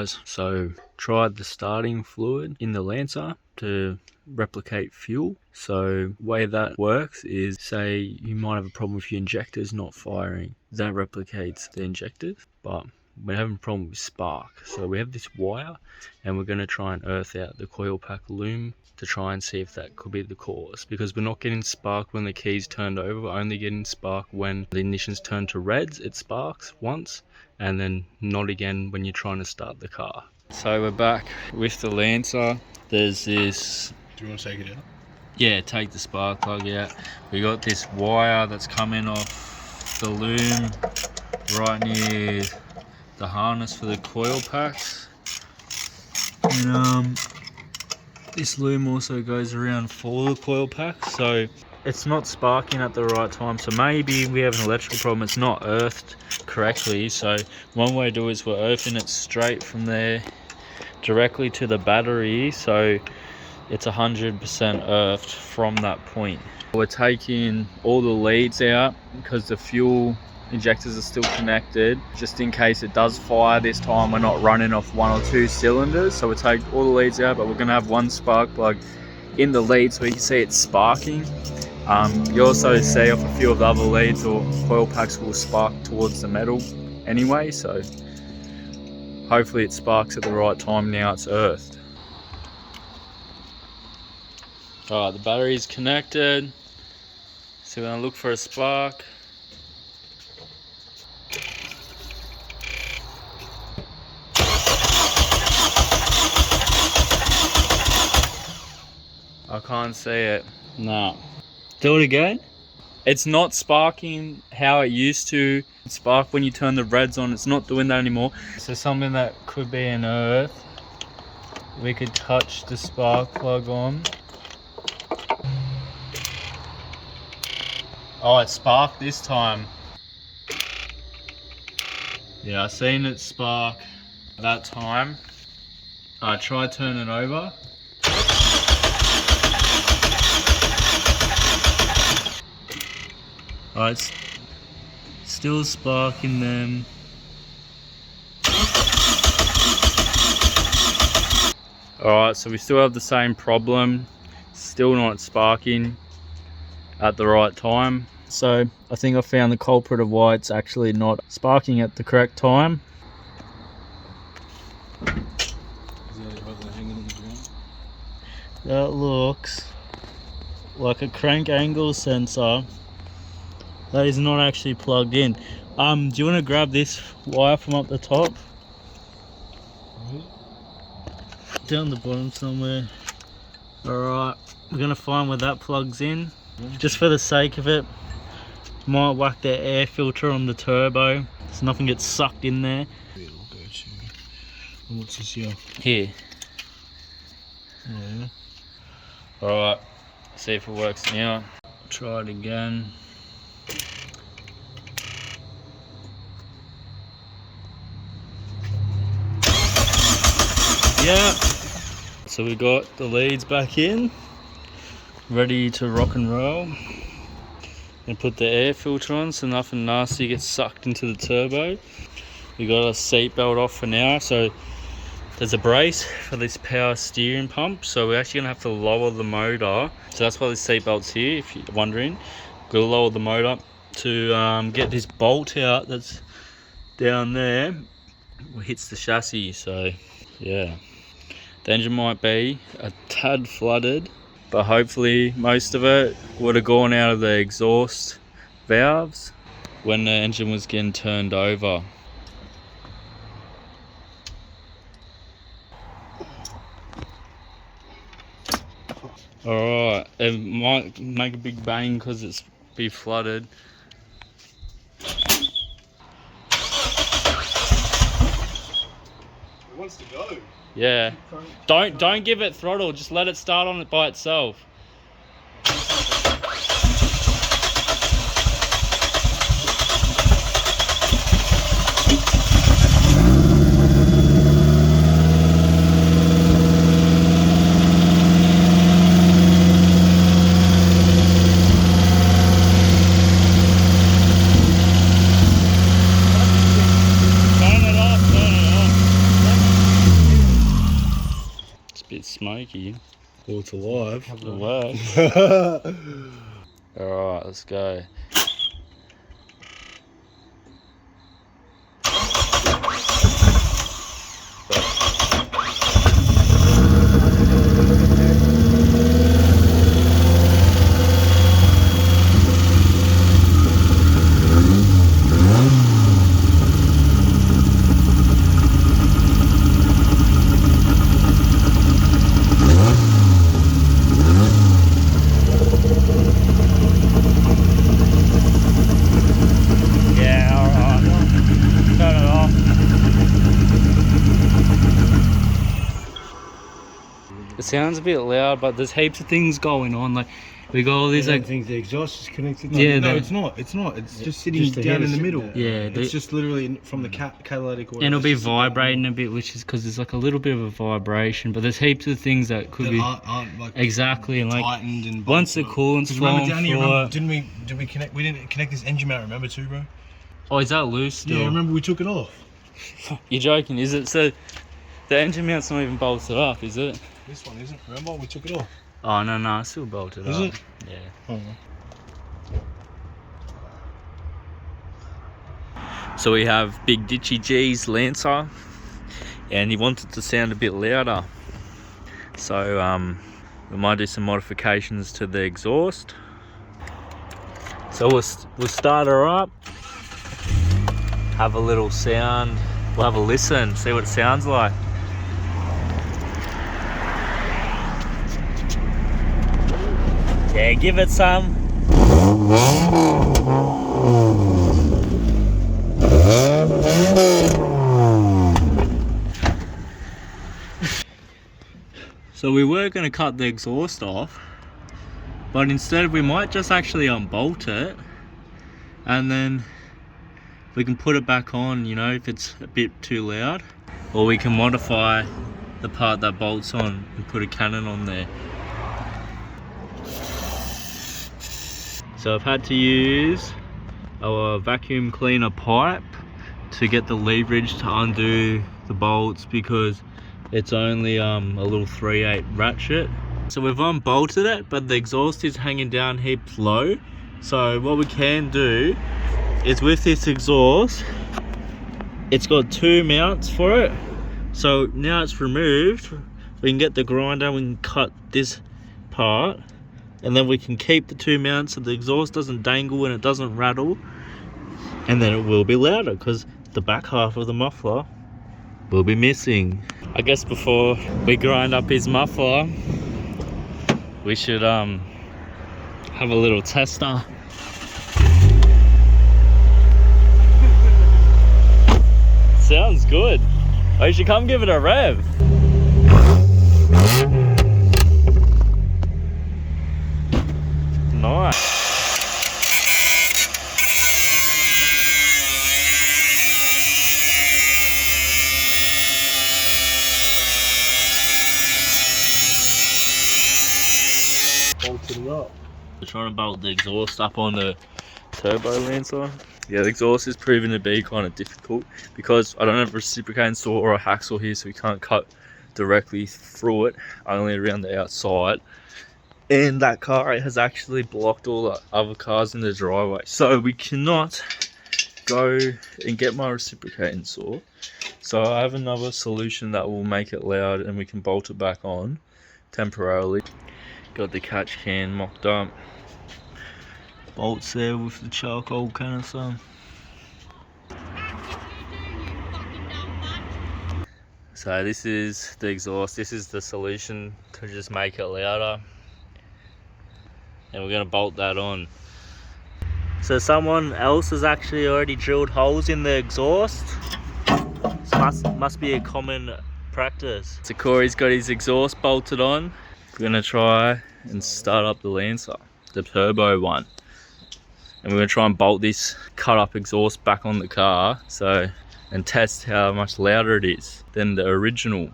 guys. So tried the starting fluid in the Lancer to replicate fuel. So the way that works is, say you might have a problem with your injectors not firing. That replicates the injectors, but we're having a problem with spark. So we have this wire and we're going to try and earth out the coil pack loom to try and see if that could be the cause, because we're not getting spark when the key's turned over. We're only getting spark when the ignition's turned to reds. It sparks once and then not again when you're trying to start the car. So we're back with the Lancer. There's this... Do you want to take it out? Yeah, take the spark plug out. We got this wire that's coming off the loom right near the harness for the coil packs. And this loom also goes around for the coil packs, so it's not sparking at the right time. So maybe we have an electrical problem. It's not earthed correctly. So one way to do it is we're earthing it straight from there directly to the battery, so it's 100% earthed from that point. We're taking all the leads out because the fuel injectors are still connected, just in case it does fire this time. We're not running off 1 or 2 cylinders, so we'll take all the leads out, but we're going to have one spark plug in the lead so we can see it's sparking. You also see off a few of the other leads or coil packs will spark towards the metal anyway, so hopefully it sparks at the right time. Now it's earthed. Alright, the battery's connected, so we're going to look for a spark. I can't see it. No. Do it again. It's not sparking how it used to spark when you turn the reds on. It's not doing that anymore. So something that could be an earth. We could touch the spark plug on. Oh, it sparked this time. Yeah, I seen it spark that time. I tried turning over. Oh, it's still sparking them. Alright, so we still have the same problem. Still not sparking at the right time. So I think I found the culprit of why it's actually not sparking at the correct time. That looks like a crank angle sensor that is not actually plugged in. Do you want to grab this wire from up the top? Down the bottom somewhere. Alright, we're going to find where that plugs in. Just for the sake of it, might whack the air filter on the turbo so nothing gets sucked in there. What's this here? Here. Yeah. Alright, see if it works now. Try it again. Yeah, so we got the leads back in, ready to rock and roll. And put the air filter on so nothing nasty gets sucked into the turbo. We got our seat belt off for now, so there's a brace for this power steering pump, so we're actually gonna have to lower the motor. So that's why the seat belt's here, if you're wondering. Gotta lower the motor to get this bolt out that's down there. It hits the chassis, so yeah. The engine might be a tad flooded, but hopefully most of it would have gone out of the exhaust valves when the engine was getting turned over. Alright, it might make a big bang because it's be flooded. It wants to go. Yeah. Don't give it throttle, just let it start on it by itself. Turn it off, turn it off. smoky. Well, it's alive. It works. Alright, let's go. It sounds a bit loud, but there's heaps of things going on. Like we got all these like think the exhaust is connected. Yeah, no, it's not. It's not. It's just sitting down in the middle. Yeah, it's just literally from the catalytic oil. And it'll be vibrating a bit, which is because there's like a little bit of a vibration. But there's heaps of things that could be aren't like exactly and like tightened and once the coolant's flowing through it. Did we connect? We didn't connect this engine mount. Remember too, bro? Oh, is that loose still? Yeah, remember we took it off. You're joking, is it? So the engine mount's not even bolted up, is it? This one isn't. Remember we took it off. Oh no, it's still bolted up. Is it? Yeah. Oh. So we have Big Ditchy G's Lancer, and he wanted to sound a bit louder. So we might do some modifications to the exhaust. So we'll start her up, have a little sound, we'll have a listen, see what it sounds like. Yeah, give it some. So we were going to cut the exhaust off, but instead we might just actually unbolt it, and then we can put it back on, you know, if it's a bit too loud, or we can modify the part that bolts on and put a cannon on there. So I've had to use our vacuum cleaner pipe to get the leverage to undo the bolts, because it's only a little 3/8 ratchet. So we've unbolted it, but the exhaust is hanging down heaps low. So what we can do is, with this exhaust, it's got 2 mounts for it. So now it's removed, we can get the grinder, we can cut this part, and then we can keep the 2 mounts so the exhaust doesn't dangle and it doesn't rattle, and then it will be louder because the back half of the muffler will be missing. I guess before we grind up his muffler, we should have a little tester. Sounds good. Oh, you should come give it a rev. Nice. Bolted it up. We're trying to bolt the exhaust up on the turbo Lancer. Yeah, the exhaust is proving to be kind of difficult because I don't have a reciprocating saw or a hacksaw here, so we can't cut directly through it, only around the outside. And that car has actually blocked all the other cars in the driveway, so we cannot go and get my reciprocating saw. So I have another solution that will make it loud and we can bolt it back on temporarily. Got the catch can mocked up, bolts there with the charcoal canister. So this is the exhaust, this is the solution to just make it louder, and we're going to bolt that on. So someone else has actually already drilled holes in the exhaust. This must be a common practice. So Corey's got his exhaust bolted on. We're going to try and start up the Lancer, the turbo one. And we're going to try and bolt this cut up exhaust back on the car, so, and test how much louder it is than the original.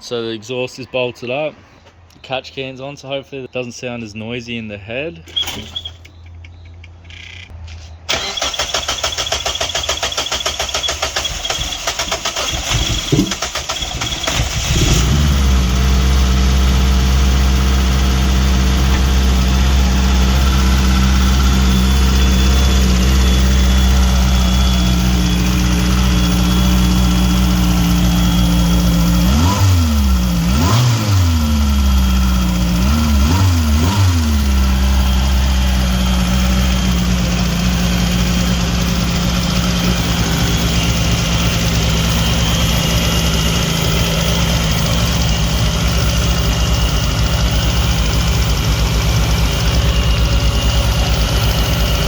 So the exhaust is bolted up, the catch can's on, so hopefully it doesn't sound as noisy in the head.